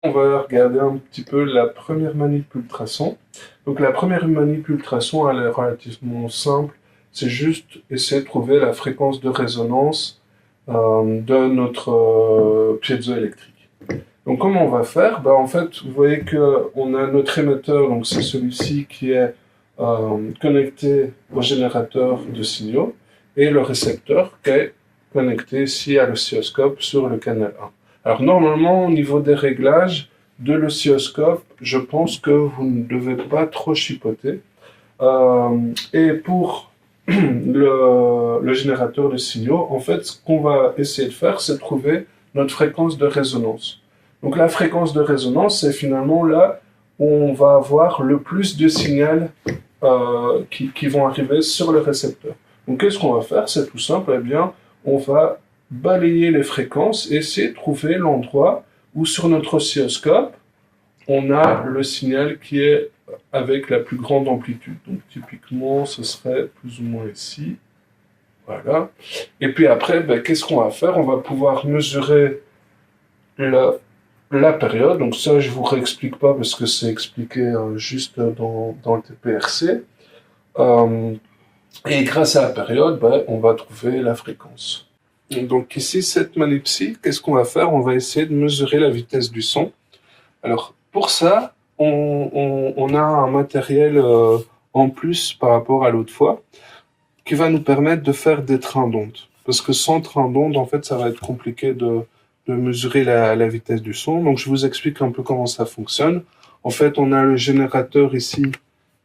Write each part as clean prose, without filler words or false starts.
On va regarder un petit peu la première manip ultrason. Donc la première manip ultrason, elle est relativement simple. C'est juste essayer de trouver la fréquence de résonance de notre piezoélectrique. Donc comment on va faire? En fait, vous voyez qu'on a notre émetteur, donc c'est celui-ci qui est connecté au générateur de signaux, et le récepteur qui est connecté ici à l'oscilloscope sur le canal 1. Alors normalement, au niveau des réglages de l'oscilloscope, je pense que vous ne devez pas trop chipoter. Et pour le générateur de signaux, en fait, ce qu'on va essayer de faire, c'est trouver notre fréquence de résonance. Donc la fréquence de résonance, c'est finalement là où on va avoir le plus de signaux qui vont arriver sur le récepteur. Donc qu'est-ce qu'on va faire? C'est tout simple, eh bien, on va balayer les fréquences et essayer de trouver l'endroit où sur notre oscilloscope, on a le signal qui est avec la plus grande amplitude. Donc typiquement, ce serait plus ou moins ici. Voilà. Et puis après, qu'est-ce qu'on va faire? On va pouvoir mesurer la période. Donc ça, je vous réexplique pas parce que c'est expliqué juste dans le TPRC. Et grâce à la période, on va trouver la fréquence. Donc ici, cette manip-ci, qu'est-ce qu'on va faire? On va essayer de mesurer la vitesse du son. Alors, pour ça, on a un matériel en plus par rapport à l'autre fois qui va nous permettre de faire des trains d'onde. Parce que sans train d'onde, en fait, ça va être compliqué de mesurer la vitesse du son. Donc, je vous explique un peu comment ça fonctionne. En fait, on a le générateur ici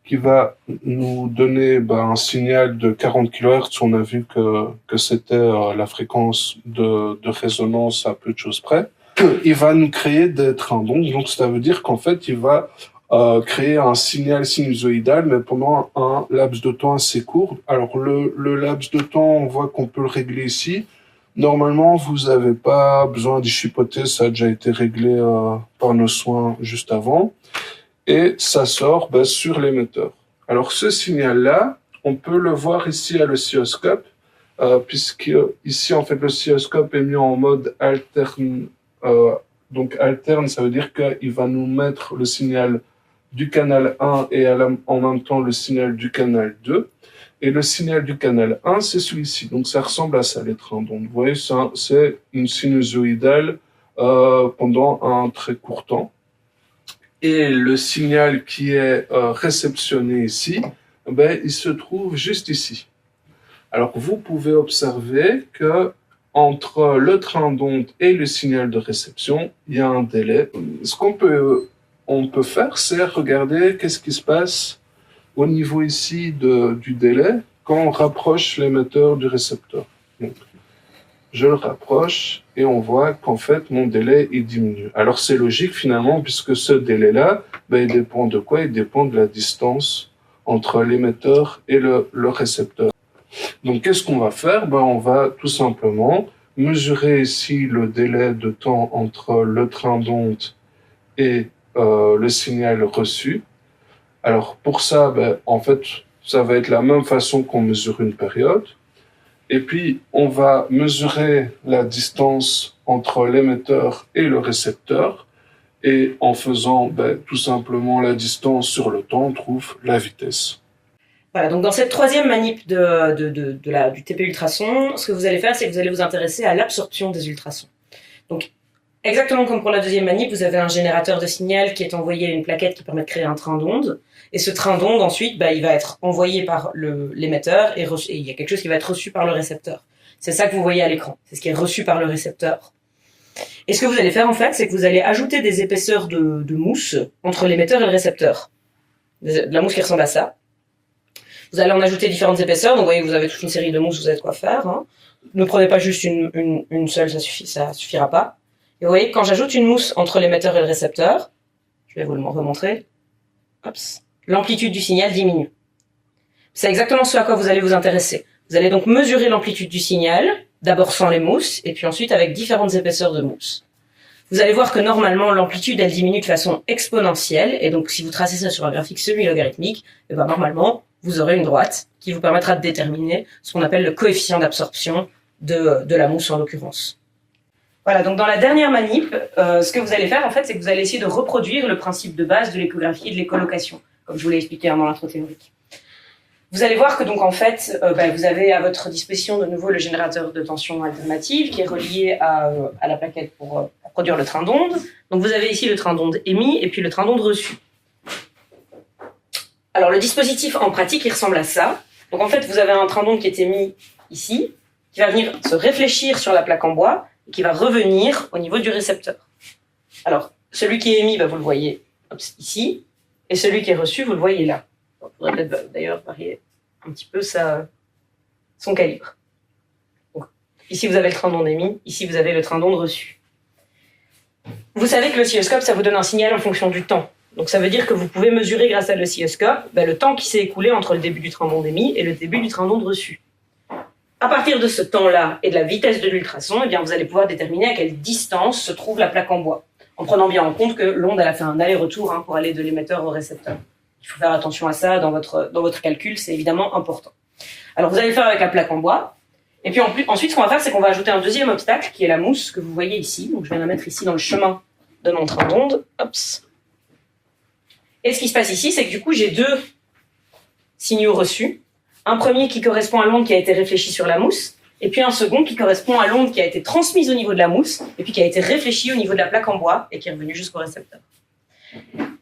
qui va nous donner un signal de 40 kHz. On a vu que c'était la fréquence de résonance à peu de choses près. Il va nous créer des trains d'onde, donc ça veut dire qu'en fait, il va créer un signal sinusoïdal, mais pendant un laps de temps assez court. Alors, le laps de temps, on voit qu'on peut le régler ici. Normalement, vous n'avez pas besoin d'y chipoter, ça a déjà été réglé par nos soins juste avant. Et ça sort sur l'émetteur. Alors, ce signal-là, on peut le voir ici à l'oscilloscope, puisque ici, en fait, l'oscilloscope est mis en mode alterne. Donc alterne, ça veut dire qu'il va nous mettre le signal du canal 1 et en même temps le signal du canal 2. Et le signal du canal 1, c'est celui-ci. Donc ça ressemble à ça, les trains d'onde. Vous voyez, c'est une sinusoïdale pendant un très court temps. Et le signal qui est réceptionné ici, il se trouve juste ici. Alors vous pouvez observer que entre le train d'onde et le signal de réception, il y a un délai. Ce qu'on peut faire, c'est regarder qu'est-ce qui se passe au niveau ici du délai quand on rapproche l'émetteur du récepteur. Donc, je le rapproche et on voit qu'en fait, mon délai il diminue. Alors c'est logique finalement, puisque ce délai-là, il dépend de quoi? Il dépend de la distance entre l'émetteur et le récepteur. Donc, qu'est-ce qu'on va faire? On va tout simplement mesurer ici le délai de temps entre le train d'onde et le signal reçu. Alors, pour ça, en fait, ça va être la même façon qu'on mesure une période. Et puis, on va mesurer la distance entre l'émetteur et le récepteur. Et en faisant tout simplement la distance sur le temps, on trouve la vitesse. Voilà, donc dans cette troisième manip du TP ultrason, ce que vous allez faire, c'est que vous allez vous intéresser à l'absorption des ultrasons. Donc, exactement comme pour la deuxième manip, vous avez un générateur de signal qui est envoyé à une plaquette qui permet de créer un train d'onde. Et ce train d'onde, ensuite, il va être envoyé par l'émetteur et il y a quelque chose qui va être reçu par le récepteur. C'est ça que vous voyez à l'écran. C'est ce qui est reçu par le récepteur. Et ce que vous allez faire, en fait, c'est que vous allez ajouter des épaisseurs de mousse entre l'émetteur et le récepteur. De la mousse qui ressemble à ça. Vous allez en ajouter différentes épaisseurs, donc vous voyez que vous avez toute une série de mousses, vous savez de quoi faire. Hein. Ne prenez pas juste une seule, ça suffira pas. Et vous voyez que quand j'ajoute une mousse entre l'émetteur et le récepteur, je vais vous le remontrer, l'amplitude du signal diminue. C'est exactement ce à quoi vous allez vous intéresser. Vous allez donc mesurer l'amplitude du signal, d'abord sans les mousses, et puis ensuite avec différentes épaisseurs de mousse. Vous allez voir que normalement, l'amplitude, elle diminue de façon exponentielle, et donc si vous tracez ça sur un graphique semi-logarithmique, normalement, vous aurez une droite qui vous permettra de déterminer ce qu'on appelle le coefficient d'absorption de la mousse en l'occurrence. Voilà, donc dans la dernière manip, ce que vous allez faire, en fait, c'est que vous allez essayer de reproduire le principe de base de l'échographie et de l'écholocation, comme je vous l'ai expliqué dans l'intro théorique. Vous allez voir que donc en fait, vous avez à votre disposition de nouveau le générateur de tension alternative qui est relié à la plaquette pour produire le train d'onde. Donc vous avez ici le train d'onde émis et puis le train d'onde reçu. Alors le dispositif en pratique, il ressemble à ça. Donc en fait, vous avez un train d'onde qui est émis ici, qui va venir se réfléchir sur la plaque en bois et qui va revenir au niveau du récepteur. Alors celui qui est émis, vous le voyez ici, et celui qui est reçu, vous le voyez là. Il faudrait peut-être d'ailleurs varier un petit peu son calibre. Donc, ici, vous avez le train d'onde émis, ici, vous avez le train d'onde reçu. Vous savez que l'oscilloscope, ça vous donne un signal en fonction du temps. Donc, ça veut dire que vous pouvez mesurer grâce à l'oscilloscope le temps qui s'est écoulé entre le début du train d'onde émis et le début du train d'onde reçu. À partir de ce temps-là et de la vitesse de l'ultrason, vous allez pouvoir déterminer à quelle distance se trouve la plaque en bois, en prenant bien en compte que l'onde elle a fait un aller-retour pour aller de l'émetteur au récepteur. Il faut faire attention à ça dans votre calcul, c'est évidemment important. Alors vous allez le faire avec la plaque en bois, et puis ensuite ce qu'on va faire, c'est qu'on va ajouter un deuxième obstacle, qui est la mousse que vous voyez ici. Donc je vais la mettre ici dans le chemin de mon train d'onde. Et ce qui se passe ici, c'est que du coup j'ai deux signaux reçus. Un premier qui correspond à l'onde qui a été réfléchie sur la mousse, et puis un second qui correspond à l'onde qui a été transmise au niveau de la mousse, et puis qui a été réfléchie au niveau de la plaque en bois, et qui est revenue jusqu'au récepteur.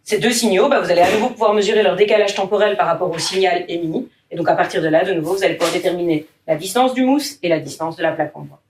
Ces deux signaux, vous allez à nouveau pouvoir mesurer leur décalage temporel par rapport au signal émis. Et donc, à partir de là, de nouveau, vous allez pouvoir déterminer la distance du mousse et la distance de la plaque en bois.